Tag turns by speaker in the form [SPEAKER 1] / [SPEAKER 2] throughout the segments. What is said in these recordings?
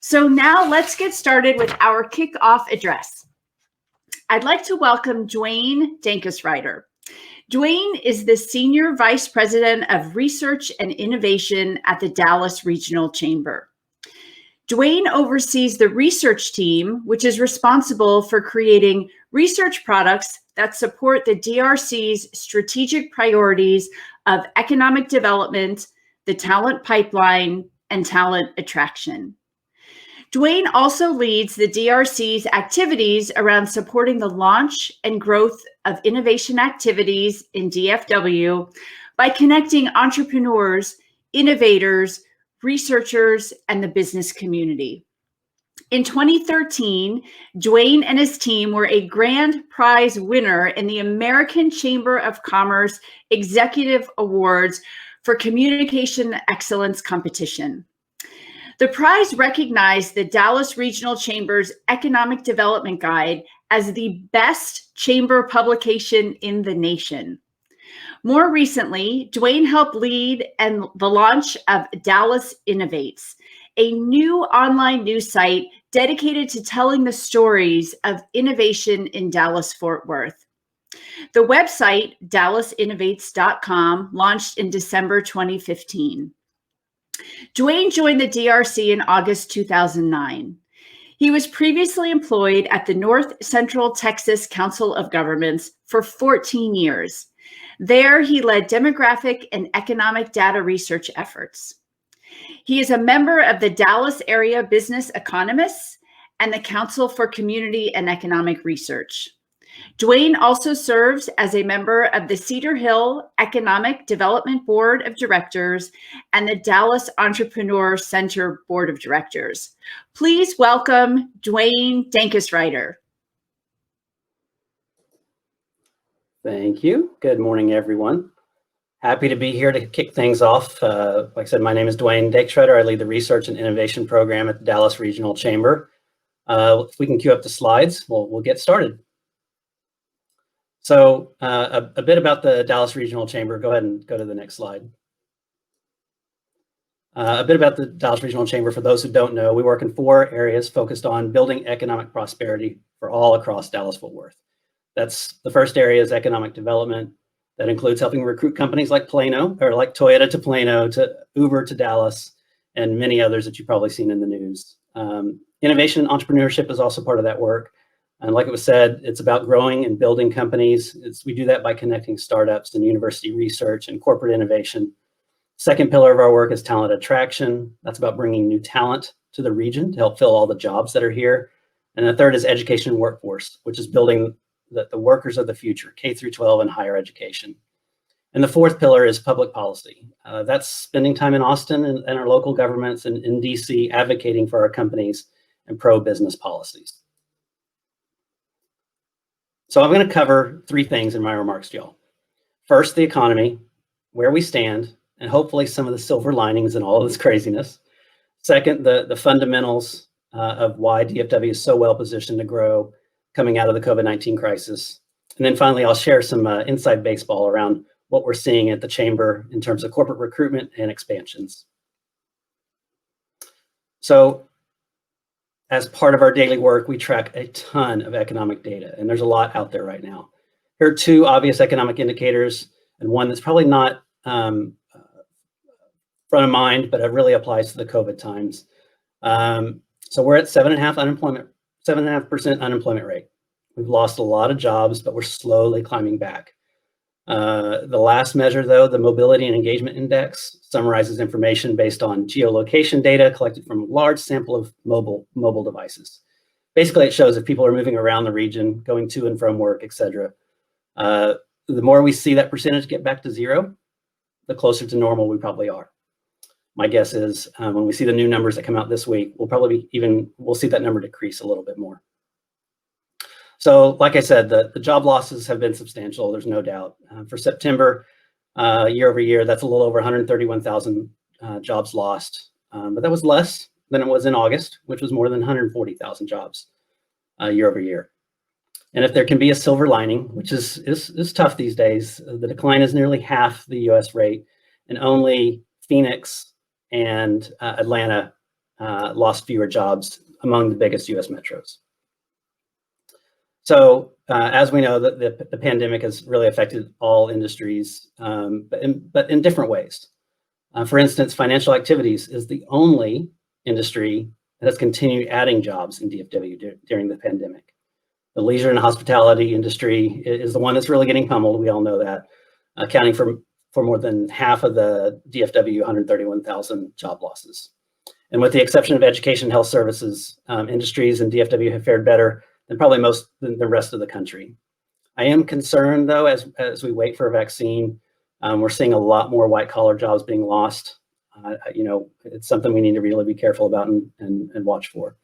[SPEAKER 1] So now let's get started with our kickoff address. I'd like to welcome Duane Dankesreiter. Duane is the Senior Vice President of Research and Innovation at the Dallas Regional Chamber. Duane oversees the research team, which is responsible for creating research products that support the DRC's strategic priorities of economic development, the talent pipeline, and talent attraction. Duane also leads the DRC's activities around supporting the launch and growth of innovation activities in DFW by connecting entrepreneurs, innovators, researchers, and the business community. In 2013, Duane and his team were a grand prize winner in the American Chamber of Commerce Executive Awards for Communication Excellence Competition. The prize recognized the Dallas Regional Chamber's Economic Development Guide as the best chamber publication in the nation. More recently, Duane helped lead the launch of Dallas Innovates, a new online news site dedicated to telling the stories of innovation in Dallas-Fort Worth. The website, dallasinnovates.com, launched in December 2015. Duane joined the DRC in August 2009. He was previously employed at the North Central Texas Council of Governments for 14 years. There, he led demographic and economic data research efforts. He is a member of the Dallas Area Business Economists and the Council for Community and Economic Research. Duane also serves as a member of the Cedar Hill Economic Development Board of Directors and the Dallas Entrepreneur Center Board of Directors. Please welcome Duane Dankesreiter.
[SPEAKER 2] Thank you. Good morning, everyone. Happy to be here to kick things off. Like I said, my name is Duane Dankesreiter. I lead the Research and Innovation Program at the Dallas Regional Chamber. If we can cue up the slides, we'll get started. So a bit about the Dallas Regional Chamber. Go ahead and go to the next slide. A bit about the Dallas Regional Chamber. For those who don't know, we work in 4 areas focused on building economic prosperity for all across Dallas-Fort Worth. That's the first area is economic development. That includes helping recruit companies like Plano, or like Toyota to Plano, to Uber to Dallas, and many others that you've probably seen in the news. Innovation and entrepreneurship is also part of that work. And like it was said, it's about growing and building companies. We do that by connecting startups and university research and corporate innovation. Second pillar of our work is talent attraction. That's about bringing new talent to the region to help fill all the jobs that are here. And the third is education and workforce, which is building the workers of the future, K through 12 and higher education. And the fourth pillar is public policy. That's spending time in Austin and our local governments and in DC advocating for our companies and pro-business policies. So I'm going to cover 3 things in my remarks to y'all. First, the economy, where we stand, and hopefully some of the silver linings in all of this craziness. Second, the fundamentals of why DFW is so well positioned to grow coming out of the COVID-19 crisis. And then finally, I'll share some inside baseball around what we're seeing at the Chamber in terms of corporate recruitment and expansions. So as part of our daily work, we track a ton of economic data, and there's a lot out there right now. Here are 2 obvious economic indicators, and one that's probably not front of mind, but it really applies to the COVID times. So we're at 7.5% unemployment rate. We've lost a lot of jobs, but we're slowly climbing back. The last measure, though, the Mobility and Engagement Index, summarizes information based on geolocation data collected from a large sample of mobile devices. Basically, it shows if people are moving around the region, going to and from work, etc. The more we see that percentage get back to 0, the closer to normal we probably are. My guess is when we see the new numbers that come out this week, we'll see that number decrease a little bit more. So like I said, the job losses have been substantial, there's no doubt. For September, year over year, that's a little over 131,000 jobs lost. But that was less than it was in August, which was more than 140,000 jobs year over year. And if there can be a silver lining, which is tough these days, the decline is nearly half the US rate, and only Phoenix and Atlanta lost fewer jobs among the biggest US metros. So as we know, the pandemic has really affected all industries, but in different ways. For instance, financial activities is the only industry that has continued adding jobs in DFW during the pandemic. The leisure and hospitality industry is the one that's really getting pummeled. We all know that, accounting for more than half of the DFW 131,000 job losses. And with the exception of education and health services, industries in DFW have fared better than probably most than the rest of the country. I am concerned, though, as we wait for a vaccine. We're seeing a lot more white collar jobs being lost. It's something we need to really be careful about and watch for.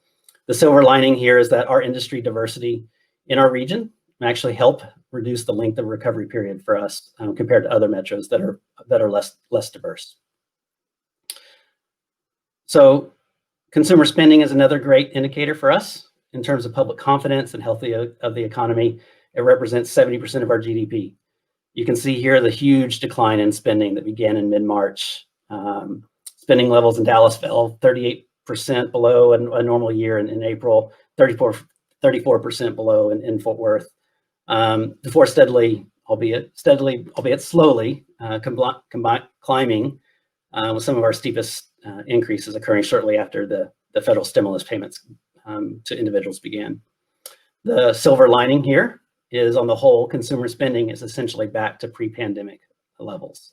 [SPEAKER 2] The silver lining here is that our industry diversity in our region actually help reduce the length of recovery period for us compared to other metros that are less diverse. So consumer spending is another great indicator for us in terms of public confidence and health of the economy. It represents 70% of our GDP. You can see here the huge decline in spending that began in mid-March. Spending levels in Dallas fell 38% below a normal year in April, 34% below in Fort Worth, before steadily, albeit slowly, climbing, with some of our steepest increases occurring shortly after the federal stimulus payments to individuals began. The silver lining here is, on the whole, consumer spending is essentially back to pre-pandemic levels.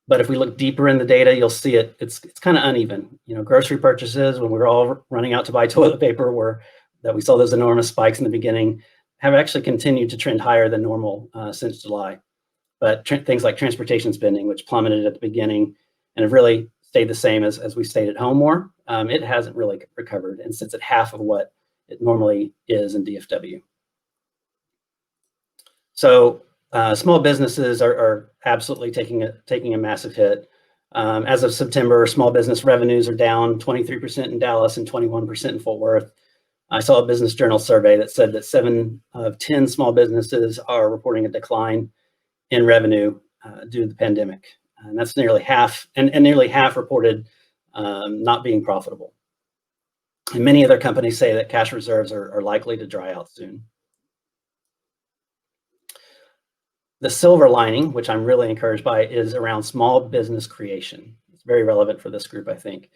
[SPEAKER 2] But if we look deeper in the data, you'll see it's kind of uneven. Grocery purchases, when we were all running out to buy toilet paper, that we saw those enormous spikes in the beginning, have actually continued to trend higher than normal since July. But things like transportation spending, which plummeted at the beginning and have really stayed the same as we stayed at home more, it hasn't really recovered and sits at half of what it normally is in DFW. So small businesses are absolutely taking a massive hit. As of September, small business revenues are down 23% in Dallas and 21% in Fort Worth. I saw a Business Journal survey that said that 7 of 10 small businesses are reporting a decline in revenue due to the pandemic. And that's nearly half, and nearly half reported not being profitable. And many other companies say that cash reserves are likely to dry out soon. The silver lining, which I'm really encouraged by, is around small business creation. It's very relevant for this group, I think.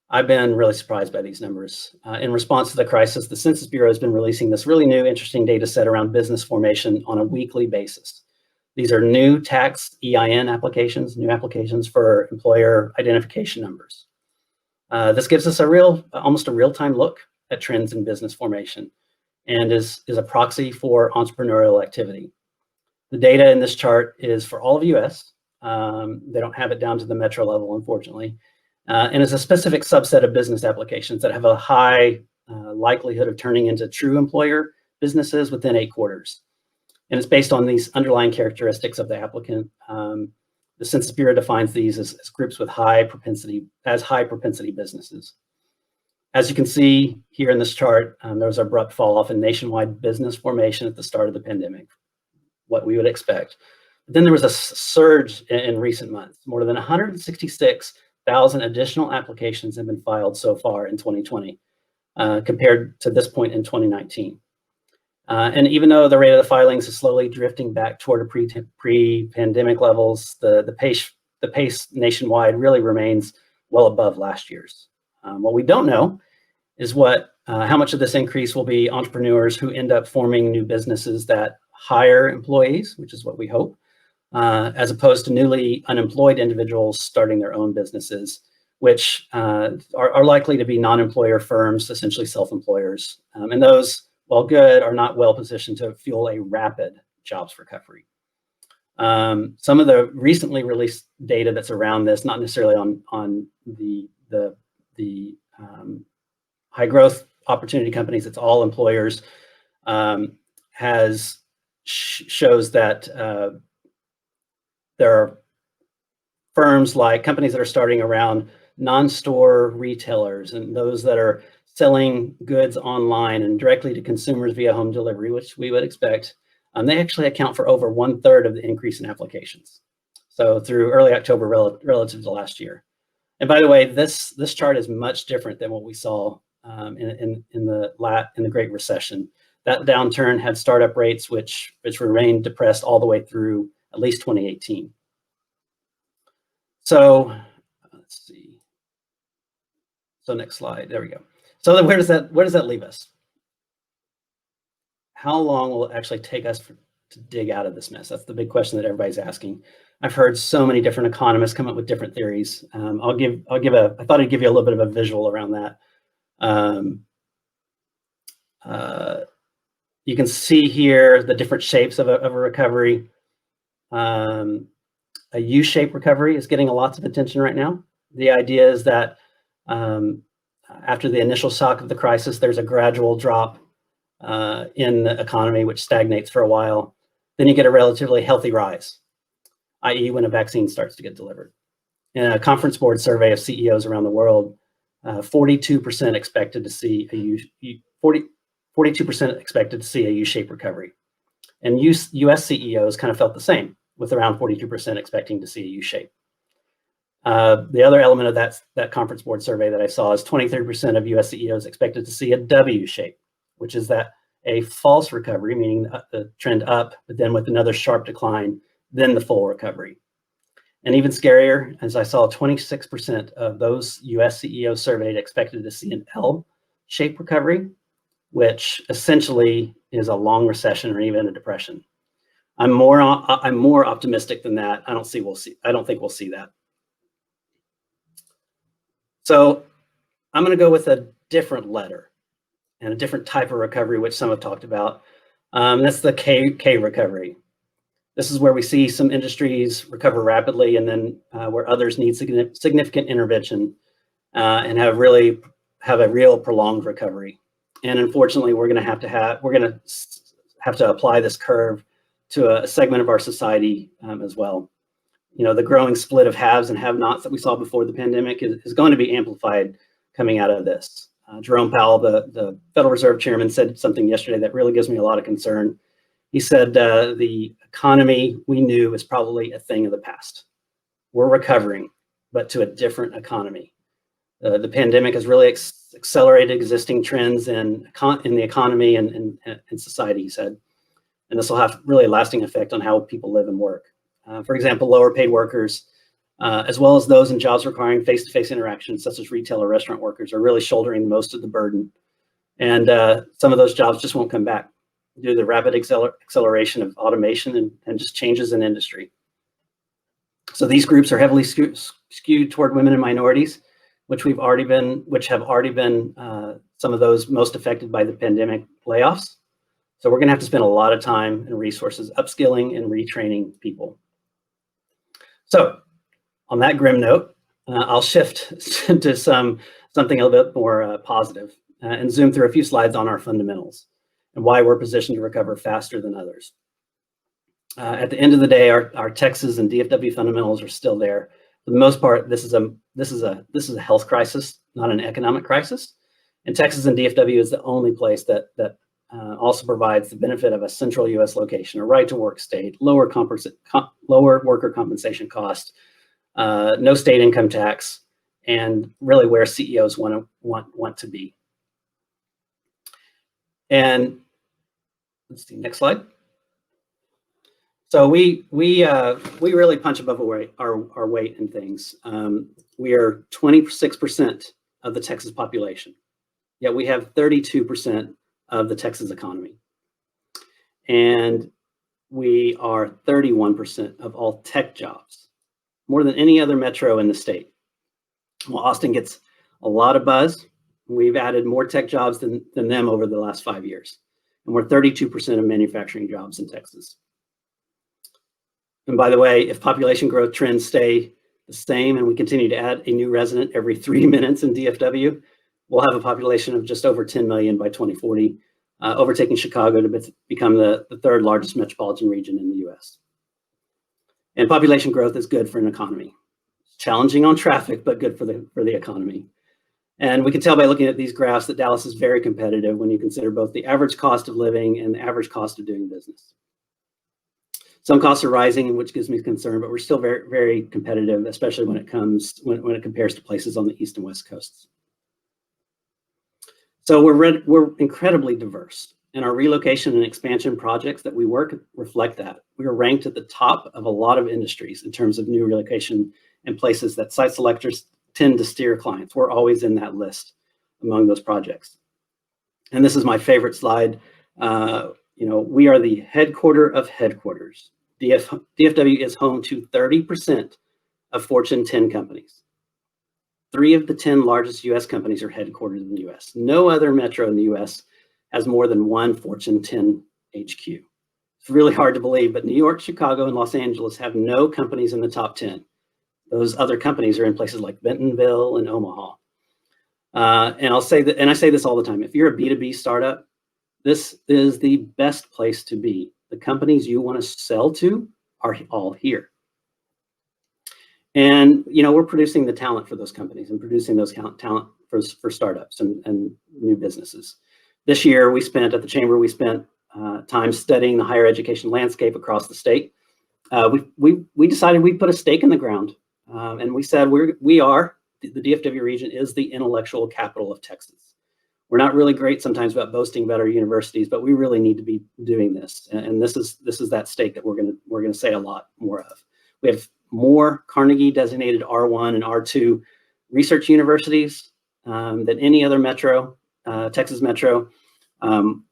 [SPEAKER 2] I've been really surprised by these numbers. In response to the crisis, the Census Bureau has been releasing this really new, interesting data set around business formation on a weekly basis. These are new tax EIN applications, new applications for employer identification numbers. This gives us almost a real-time look at trends in business formation and is a proxy for entrepreneurial activity. The data in this chart is for all of US. They don't have it down to the metro level, unfortunately, and is a specific subset of business applications that have a high likelihood of turning into true employer businesses within 8 quarters. And it's based on these underlying characteristics of the applicant. The Census Bureau defines these as groups with high propensity businesses. As you can see here in this chart, there was an abrupt fall off in nationwide business formation at the start of the pandemic, what we would expect. But then there was a surge in recent months. More than 166,000 additional applications have been filed so far in 2020, compared to this point in 2019. And even though the rate of the filings is slowly drifting back toward pre-pandemic levels, the pace nationwide really remains well above last year's. What we don't know is how much of this increase will be entrepreneurs who end up forming new businesses that hire employees, which is what we hope, as opposed to newly unemployed individuals starting their own businesses, which are likely to be non-employer firms, essentially self-employers. And those, while good, are not well positioned to fuel a rapid jobs recovery. Some of the recently released data that's around this, not necessarily on the high growth opportunity companies, it's all employers, shows that there are firms like companies that are starting around non-store retailers and those that are selling goods online and directly to consumers via home delivery, which we would expect. They actually account for over 1/3 of the increase in applications. So through early October relative to last year. And by the way, this chart is much different than what we saw in the Great Recession. That downturn had startup rates which remained depressed all the way through at least 2018. So let's see. So next slide. There we go. So then where does that leave us? How long will it actually take us to dig out of this mess? That's the big question that everybody's asking. I've heard so many different economists come up with different theories. I thought I'd give you a little bit of a visual around that. You can see here the different shapes of a recovery. A U-shaped recovery is getting lots of attention right now. The idea is that after the initial shock of the crisis, there's a gradual drop in the economy, which stagnates for a while. Then you get a relatively healthy rise, i.e. when a vaccine starts to get delivered. In a conference board survey of CEOs around the world, 42% expected to see a 42% expected to see a U-shaped recovery. And US CEOs kind of felt the same, with around 42% expecting to see a U-shape. The other element of that conference board survey that I saw is 23% of US CEOs expected to see a W-shape, which is that a false recovery, meaning the trend up, but then with another sharp decline, then the full recovery. And even scarier, as I saw 26% of those US CEOs surveyed expected to see an L-shaped recovery, which essentially is a long recession or even a depression. I'm more optimistic than that. I don't think we'll see that. So I'm going to go with a different letter and a different type of recovery, which some have talked about. That's the K recovery. This is where we see some industries recover rapidly, and then where others need significant intervention and have a real prolonged recovery. And unfortunately, we're going to have to apply this curve to a segment of our society as well. You know, the growing split of haves and have-nots that we saw before the pandemic is going to be amplified coming out of this. Jerome Powell, the Federal Reserve Chairman, said something yesterday that really gives me a lot of concern. He said the economy we knew is probably a thing of the past. We're recovering, but to a different economy. The pandemic has really accelerated existing trends in the economy and society, he said. And this will have really a lasting effect on how people live and work. For example, lower paid workers, as well as those in jobs requiring face-to-face interaction, such as retail or restaurant workers, are really shouldering most of the burden. And some of those jobs just won't come back due to the rapid acceleration of automation and just changes in industry. So these groups are heavily skewed toward women and minorities, which have already been some of those most affected by the pandemic layoffs. So we're going to have to spend a lot of time and resources upskilling and retraining people. So on that grim note, I'll shift to something a little bit more positive and zoom through a few slides on our fundamentals and why we're positioned to recover faster than others. At the end of the day, our Texas and DFW fundamentals are still there. For the most part, this is a health crisis, not an economic crisis. And Texas and DFW is the only place that also provides the benefit of a central U.S. location, a right-to-work state, lower worker compensation cost, no state income tax, and really where CEOs want to be. And let's see, next slide. So we really punch above our weight in things. We are 26% of the Texas population, yet we have 32% of the Texas economy. And we are 31% of all tech jobs, more than any other metro in the state. Well, Austin gets a lot of buzz. We've added more tech jobs than them over the last 5 years. And we're 32% of manufacturing jobs in Texas. And by the way, if population growth trends stay the same and we continue to add a new resident every 3 minutes in DFW, we'll have a population of just over 10 million by 2040, overtaking Chicago to become the third largest metropolitan region in the US. And population growth is good for an economy. It's challenging on traffic, but good for the economy. And we can tell by looking at these graphs that Dallas is very competitive when you consider both the average cost of living and the average cost of doing business. Some costs are rising, which gives me concern, but we're still very, very competitive, especially when it compares to places on the East and West coasts. So we're incredibly diverse, and our relocation and expansion projects that we work reflect that. We are ranked at the top of a lot of industries in terms of new relocation and places that site selectors tend to steer clients. We're always in that list among those projects. And this is my favorite slide. We are the headquarter of headquarters. DFW is home to 30% of Fortune 10 companies. 3 of the 10 largest US companies are headquartered in the US. No other metro in the US has more than one Fortune 10 HQ. It's really hard to believe, but New York, Chicago, and Los Angeles have no companies in the top 10. Those other companies are in places like Bentonville and Omaha. And I say this all the time. If you're a B2B startup, this is the best place to be. The companies you want to sell to are all here. And, we're producing the talent for those companies and producing those talent for startups and new businesses. This year, at the Chamber, we spent time studying the higher education landscape across the state. We decided we'd put a stake in the ground. And we said the DFW region is the intellectual capital of Texas. We're not really great sometimes about boasting about our universities, but we really need to be doing this. And this is that stake that we're gonna say a lot more of. We have more Carnegie designated R1 and R2 research universities than any other metro, Texas metro.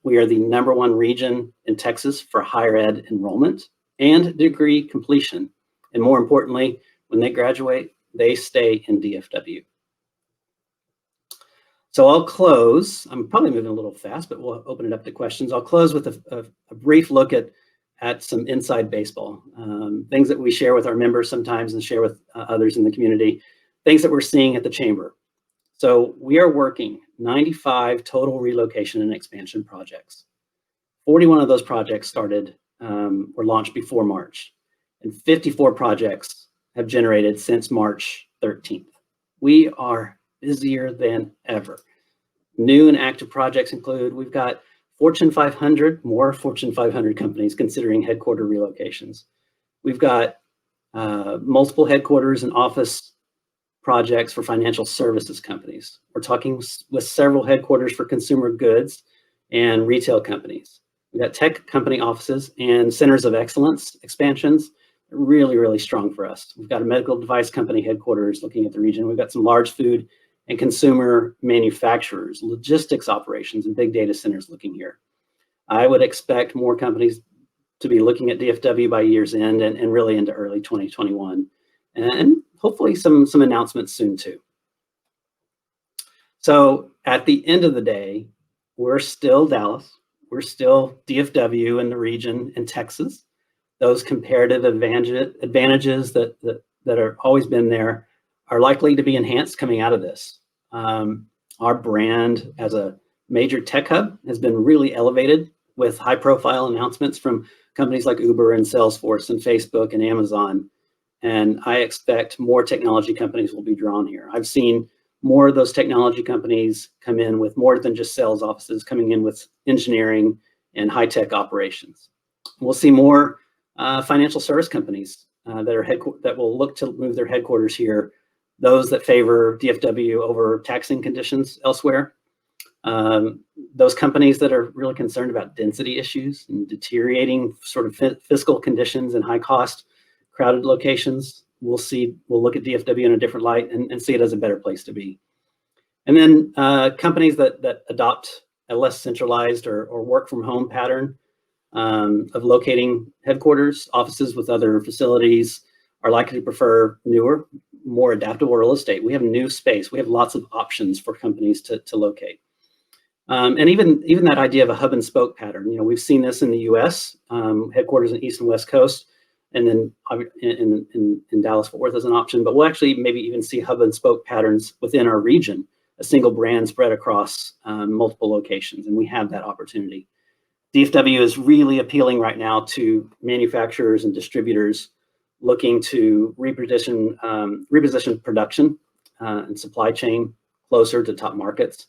[SPEAKER 2] We are the #1 region in Texas for higher ed enrollment and degree completion. And more importantly, when they graduate, they stay in DFW. So I'll close. I'm probably moving a little fast, but we'll open it up to questions. I'll close with a brief look at some inside baseball, things that we share with our members sometimes and share with others in the community, things that we're seeing at the Chamber. So we are working 95 total relocation and expansion projects. 41 of those projects were launched before March, and 54 projects have generated since March 13th. We are busier than ever. New and active projects include, we've got more Fortune 500 companies considering headquarter relocations. We've got multiple headquarters and office projects for financial services companies. We're talking with several headquarters for consumer goods and retail companies. We've got tech company offices and centers of excellence expansions. Really, really strong for us. We've got a medical device company headquarters looking at the region. We've got some large food and consumer manufacturers, logistics operations, and big data centers looking here. I would expect more companies to be looking at DFW by year's end and really into early 2021. And hopefully some announcements soon too. So at the end of the day, we're still Dallas. We're still DFW in the region in Texas. Those comparative advantages that are always been there are likely to be enhanced coming out of this. Our brand as a major tech hub has been really elevated with high-profile announcements from companies like Uber and Salesforce and Facebook and Amazon. And I expect more technology companies will be drawn here. I've seen more of those technology companies come in with more than just sales offices, coming in with engineering and high-tech operations. We'll see more financial service companies that will look to move their headquarters here, those that favor DFW over taxing conditions elsewhere. Those companies that are really concerned about density issues and deteriorating sort of fiscal conditions and high cost crowded locations, we'll look at DFW in a different light and see it as a better place to be. And then companies that adopt a less centralized or work from home pattern of locating headquarters, offices with other facilities are likely to prefer newer, more adaptable real estate. We have new space. We have lots of options for companies to locate. And even that idea of a hub and spoke pattern, we've seen this in the US, headquarters in the East and West Coast, and then in Dallas-Fort Worth as an option, but we'll actually maybe even see hub and spoke patterns within our region, a single brand spread across multiple locations, and we have that opportunity. DFW is really appealing right now to manufacturers and distributors looking to reposition production and supply chain closer to top markets.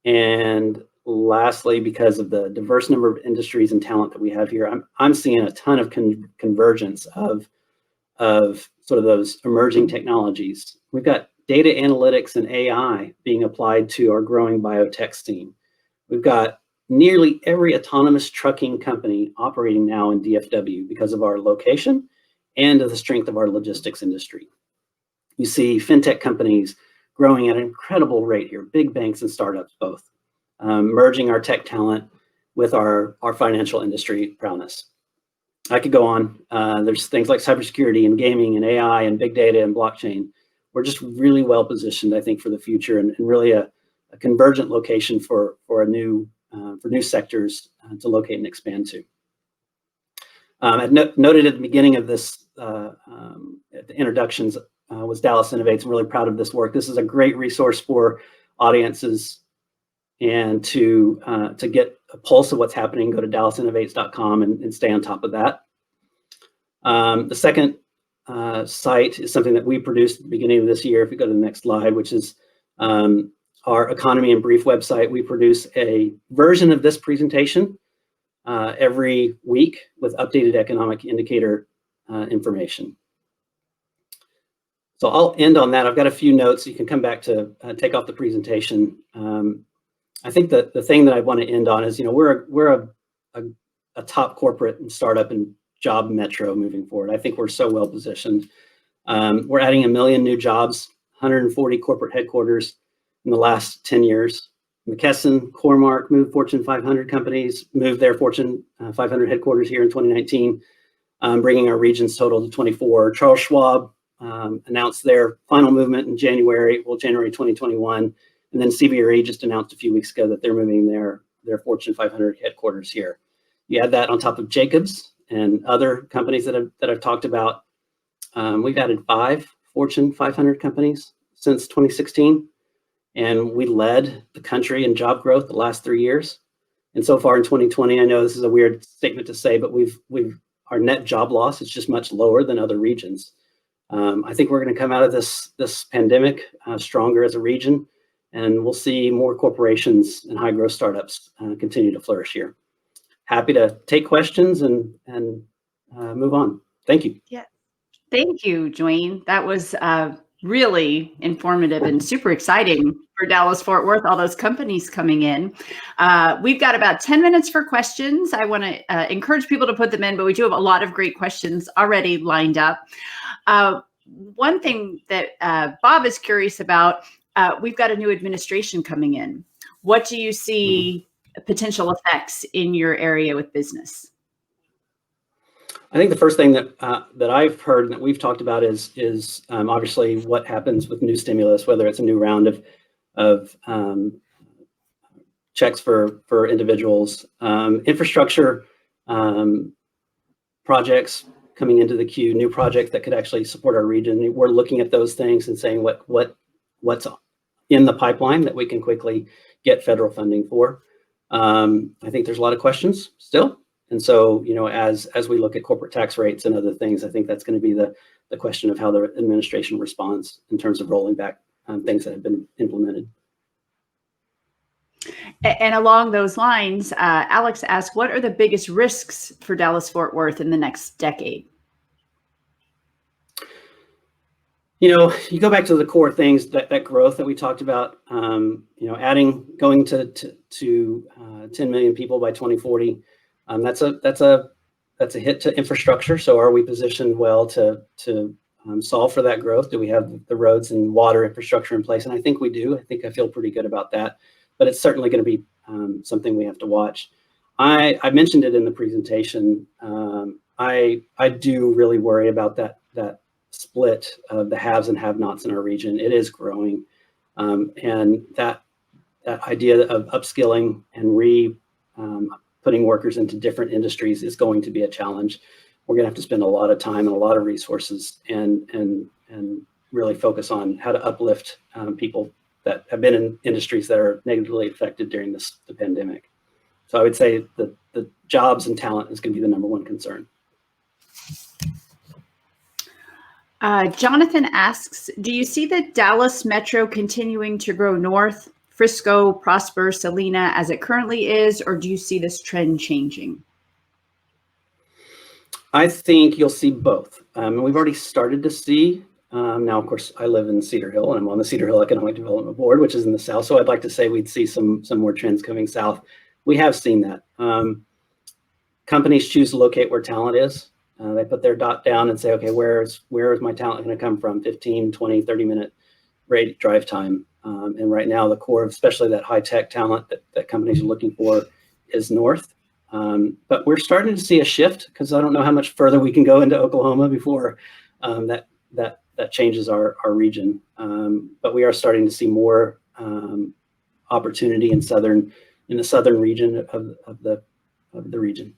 [SPEAKER 2] And lastly, because of the diverse number of industries and talent that we have here, I'm seeing a ton of convergence of sort of those emerging technologies. We've got data analytics and AI being applied to our growing biotech scene. We've got nearly every autonomous trucking company operating now in DFW because of our location and of the strength of our logistics industry. You see fintech companies growing at an incredible rate here, big banks and startups both, merging our tech talent with our financial industry prowess. I could go on. There's things like cybersecurity and gaming and AI and big data and blockchain. We're just really well positioned, I think, for the future, and really a convergent location for new sectors to locate and expand to. I noted at the beginning of this, at the introductions, was Dallas Innovates. I'm really proud of this work. This is a great resource for audiences, and to get a pulse of what's happening, go to dallasinnovates.com and stay on top of that. The second site is something that we produced at the beginning of this year. If you go to the next slide, which is our Economy in Brief website. We produce a version of this presentation every week with updated economic indicator information. So I'll end on that. I've got a few notes. You can come back to take off the presentation. I think that the thing that I want to end on is, we're a top corporate and startup and job metro moving forward. I think we're so well positioned. We're adding 1 million new jobs, 140 corporate headquarters in the last 10 years. McKesson, Core-Mark, moved Fortune 500 companies, moved their Fortune 500 headquarters here in 2019, bringing our region's total to 24. Charles Schwab announced their final movement in January 2021. And then CBRE just announced a few weeks ago that they're moving their Fortune 500 headquarters here. You add that on top of Jacobs and other companies that I've talked about. We've added 5 Fortune 500 companies since 2016. And we led the country in job growth the last 3 years. And so far in 2020, I know this is a weird statement to say, but our net job loss is just much lower than other regions. I think we're going to come out of this pandemic stronger as a region, and we'll see more corporations and high growth startups continue to flourish here. Happy to take questions and move on. Thank you.
[SPEAKER 1] Yeah, thank you, Duane. That was really informative and super exciting for Dallas-Fort Worth, all those companies coming in. We've got about 10 minutes for questions. I want to encourage people to put them in, but we do have a lot of great questions already lined up. One thing that Bob is curious about, we've got a new administration coming in. What do you see potential effects in your area with business?
[SPEAKER 2] I think the first thing that I've heard and that we've talked about is obviously what happens with new stimulus, whether it's a new round of checks for individuals, infrastructure projects coming into the queue, new projects that could actually support our region. We're looking at those things and saying what's in the pipeline that we can quickly get federal funding for. I think there's a lot of questions still. And so, as we look at corporate tax rates and other things, I think that's going to be the question of how the administration responds in terms of rolling back things that have been implemented.
[SPEAKER 1] And along those lines, Alex asked, what are the biggest risks for Dallas-Fort Worth in the next decade?
[SPEAKER 2] You go back to the core things, that growth that we talked about, going to 10 million people by 2040. That's a hit to infrastructure. So are we positioned well to solve for that growth? Do we have the roads and water infrastructure in place? And I think we do. I feel pretty good about that. But it's certainly going to be something we have to watch. I mentioned it in the presentation. I do really worry about that split of the haves and have-nots in our region. It is growing, and that idea of upskilling and putting workers into different industries is going to be a challenge. We're going to have to spend a lot of time and a lot of resources and really focus on how to uplift people that have been in industries that are negatively affected during the pandemic. So I would say the jobs and talent is going to be the #1 concern. Jonathan
[SPEAKER 1] asks, do you see the Dallas Metro continuing to grow north Frisco, Prosper, Salina as it currently is, or do you see this trend changing?
[SPEAKER 2] I think you'll see both. And we've already started to see, now, of course, I live in Cedar Hill and I'm on the Cedar Hill Economic Development Board, which is in the south. So I'd like to say we'd see some more trends coming south. We have seen that. Companies choose to locate where talent is. They put their dot down and say, okay, where is my talent going to come from? 15, 20, 30-minute drive time. And right now, the core of especially that high-tech talent that companies are looking for is north. But we're starting to see a shift, because I don't know how much further we can go into Oklahoma before that changes our region. But we are starting to see more opportunity in the southern region of the region.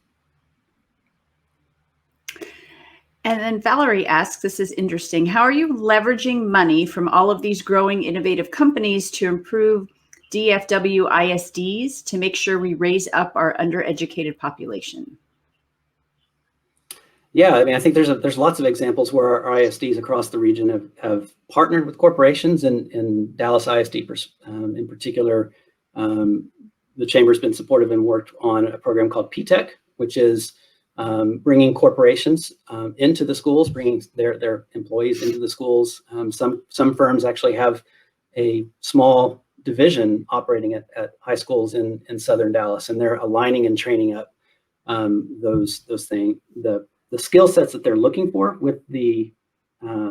[SPEAKER 1] And then Valerie asks, this is interesting, how are you leveraging money from all of these growing innovative companies to improve DFW ISDs to make sure we raise up our undereducated population?
[SPEAKER 2] Yeah, I mean, I think there's lots of examples where our ISDs across the region have partnered with corporations, and in Dallas ISD in particular, the Chamber's been supportive and worked on a program called PTech, which is bringing corporations into the schools, bringing their employees into the schools. Some firms actually have a small division operating at high schools in Southern Dallas, and they're aligning and training up those things, the skill sets that they're looking for with the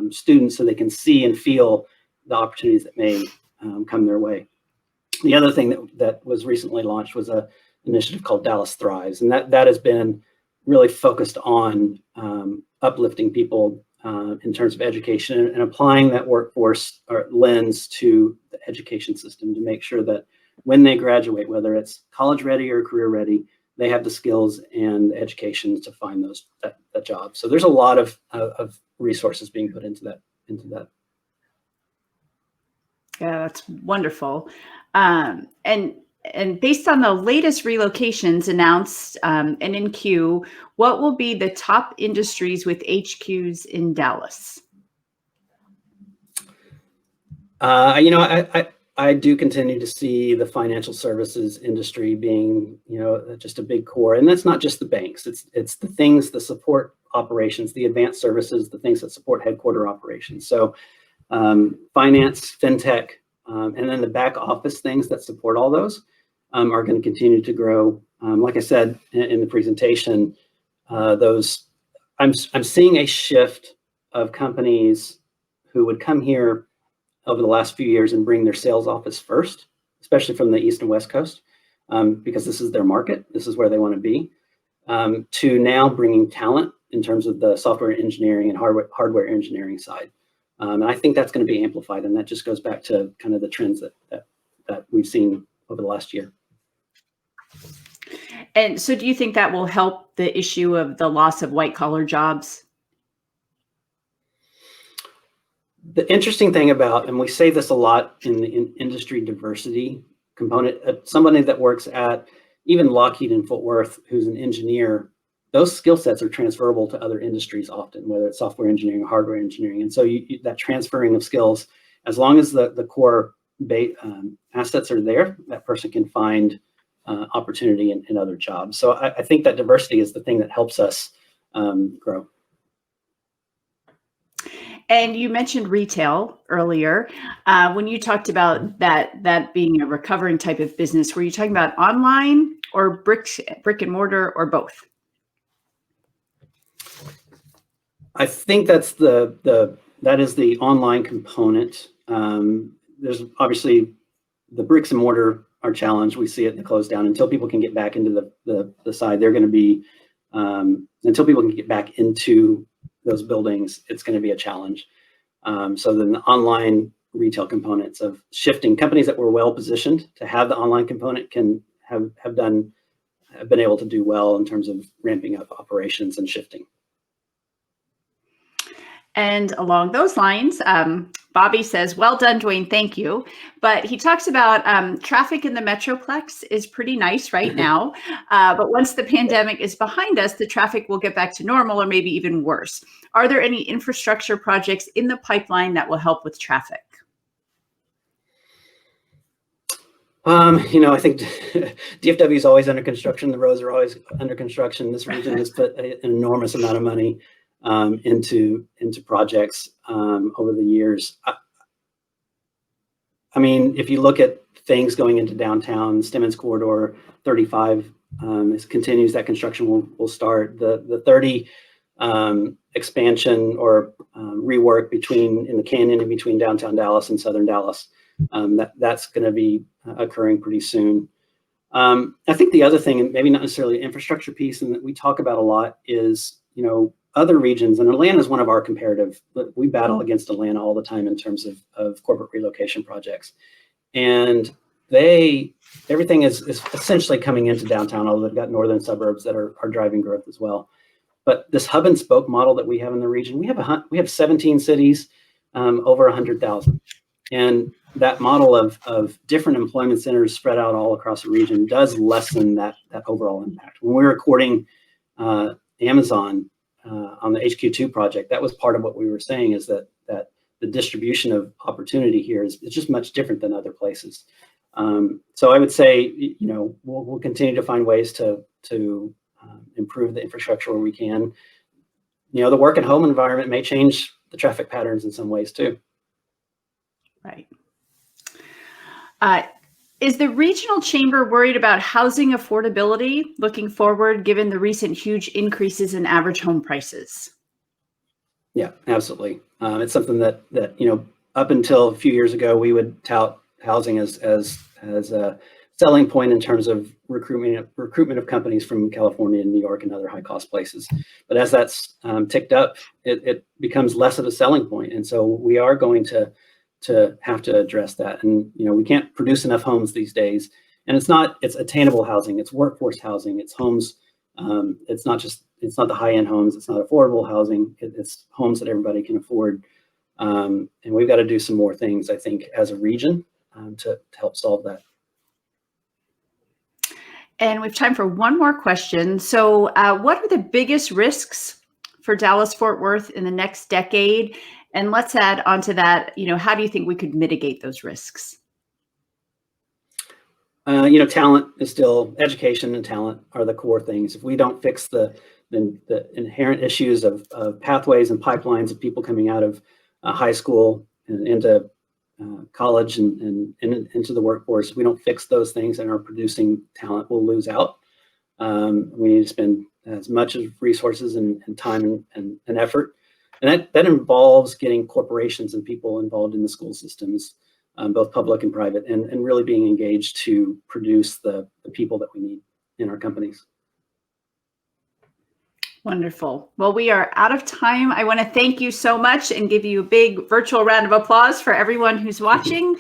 [SPEAKER 2] students, so they can see and feel the opportunities that may come their way. The other thing that was recently launched was an initiative called Dallas Thrives, and that has been really focused on uplifting people in terms of education and applying that workforce or lens to the education system to make sure that when they graduate, whether it's college ready or career ready, they have the skills and the education to find that job. So there's a lot of resources being put into that.
[SPEAKER 1] Yeah, that's wonderful. And based on the latest relocations announced and in queue, what will be the top industries with HQs in Dallas?
[SPEAKER 2] I do continue to see the financial services industry being, just a big core. And that's not just the banks. It's the things that support operations, the advanced services, the things that support headquarter operations. So finance, fintech, and then the back office things that support all those are going to continue to grow. Like I said in the presentation, I'm seeing a shift of companies who would come here over the last few years and bring their sales office first, especially from the East and West Coast, because this is their market, this is where they want to be, to now bringing talent in terms of the software engineering and hardware engineering side. And I think that's going to be amplified, and that just goes back to kind of the trends that we've seen over the last year.
[SPEAKER 1] And so do you think that will help the issue of the loss of white collar jobs?
[SPEAKER 2] The interesting thing about, and we say this a lot in the industry diversity component, somebody that works at even Lockheed and Fort Worth, who's an engineer, those skill sets are transferable to other industries often, whether it's software engineering or hardware engineering. And so that transferring of skills, as long as the core assets are there, that person can find opportunity in other jobs. So I think that diversity is the thing that helps us grow.
[SPEAKER 1] And you mentioned retail earlier. When you talked about that being a recovering type of business, were you talking about online or brick and mortar, or both?
[SPEAKER 2] I think that is the online component. There's obviously the bricks and mortar are challenged. We see it in the close down. Until people can get back into the side, they're going to be, until people can get back into those buildings, it's going to be a challenge. So then the online retail components of shifting, companies that were well positioned to have the online component have been able to do well in terms of ramping up operations and shifting.
[SPEAKER 1] And along those lines, Bobby says, well done, Duane, thank you. But he talks about traffic in the Metroplex is pretty nice right now. But once the pandemic is behind us, the traffic will get back to normal or maybe even worse. Are there any infrastructure projects in the pipeline that will help with traffic?
[SPEAKER 2] I think DFW is always under construction. The roads are always under construction. This region has put an enormous amount of money into projects over the years. I mean, if you look at things going into downtown, Stemmons Corridor 35 continues. That construction will start. The 30 expansion or rework in the canyon in between downtown Dallas and southern Dallas. That's going to be occurring pretty soon. I think the other thing, and maybe not necessarily an infrastructure piece, and that we talk about a lot is, other regions, and Atlanta is one of our comparative. We battle against Atlanta all the time in terms of corporate relocation projects, and everything is essentially coming into downtown, although they've got northern suburbs that are driving growth as well. But this hub and spoke model that we have in the region, we have 17 cities, over 100,000. And that model of different employment centers spread out all across the region does lessen that overall impact. When we were recording Amazon on the HQ2 project, that was part of what we were saying, is that the distribution of opportunity here is just much different than other places. So I would say, we'll continue to find ways to improve the infrastructure where we can. The work and home environment may change the traffic patterns in some ways too.
[SPEAKER 1] Right. Is the regional chamber worried about housing affordability looking forward, given the recent huge increases in average home prices?
[SPEAKER 2] Yeah, absolutely. It's something that up until a few years ago, we would tout housing as a selling point in terms of recruitment of companies from California and New York and other high cost places. But as that's ticked up, it becomes less of a selling point, and so we are going to have to address that. And we can't produce enough homes these days, and it's attainable housing, it's workforce housing, it's homes. It's not the high-end homes, it's not affordable housing, it's homes that everybody can afford. And we've got to do some more things, I think, as a region to help solve that.
[SPEAKER 1] And we have time for one more question. So what are the biggest risks for Dallas-Fort Worth in the next decade? And let's add onto that, how do you think we could mitigate those risks?
[SPEAKER 2] Talent is still, education and talent are the core things. If we don't fix the inherent issues of pathways and pipelines of people coming out of high school and into college and into the workforce, if we don't fix those things and are producing talent, we'll lose out. We need to spend as much of resources and time and effort. And that involves getting corporations and people involved in the school systems, both public and private, and really being engaged to produce the people that we need in our companies.
[SPEAKER 1] Wonderful. Well, we are out of time. I want to thank you so much and give you a big virtual round of applause for everyone who's watching.